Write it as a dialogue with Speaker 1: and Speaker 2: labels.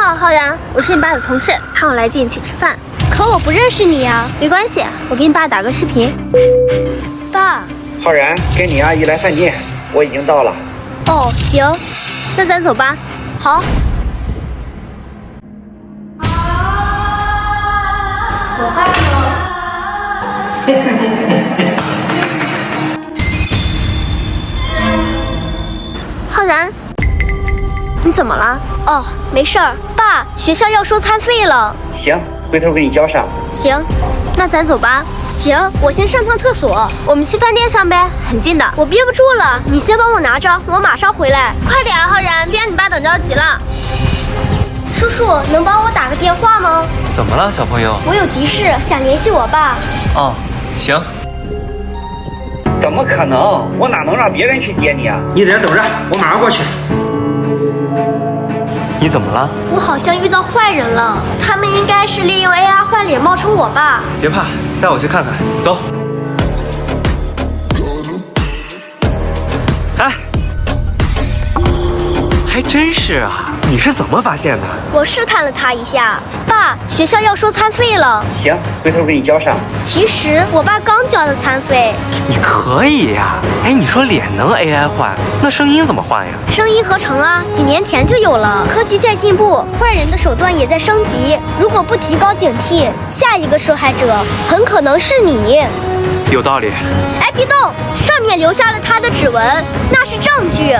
Speaker 1: 好，浩然，我是你爸的同事，喊我来接你去吃饭。
Speaker 2: 可我不认识你呀。
Speaker 1: 没关系，我给你爸打个视频。爸，
Speaker 3: 浩然，跟你阿姨来饭店，我已经到了。
Speaker 2: 哦，行，
Speaker 1: 那咱走吧。
Speaker 2: 好。我爸呢？
Speaker 1: 浩然，你怎么了？
Speaker 2: 哦，没事儿。爸，学校要收餐费了。
Speaker 3: 行，回头给你交上。
Speaker 2: 行，
Speaker 1: 那咱走吧。
Speaker 2: 行，我先上趟厕所。
Speaker 1: 我们去饭店上呗，很近的。
Speaker 2: 我憋不住了，你先帮我拿着，我马上回来。
Speaker 1: 快点啊，浩然，别让你爸等着急了。
Speaker 2: 叔叔，能帮我打个电话吗？
Speaker 4: 怎么了，小朋友？
Speaker 2: 我有急事想联系我爸。
Speaker 4: 哦，行。
Speaker 3: 怎么可能？我哪能让别人去接你啊？
Speaker 5: 你在这等着，我马上过去。
Speaker 4: 你怎么了？
Speaker 2: 我好像遇到坏人了，他们应该是利用 AI 换脸冒充我爸。
Speaker 4: 别怕，带我去看看。走。哎，还真是啊！你是怎么发现的？
Speaker 2: 我试探了他一下。爸，学校要收餐费了。
Speaker 3: 行，回头给你交上。
Speaker 2: 其实我爸刚交的餐费。
Speaker 4: 你可以呀！哎，你说脸能 AI 换，那声音怎么换呀？
Speaker 2: 声音合成啊，几年前就有了。科技在进步，坏人的手段也在升级。如果不提高警惕，下一个受害者很可能是你。
Speaker 4: 有道理。
Speaker 2: 哎，别动，上面留下了他的指纹，那是证据。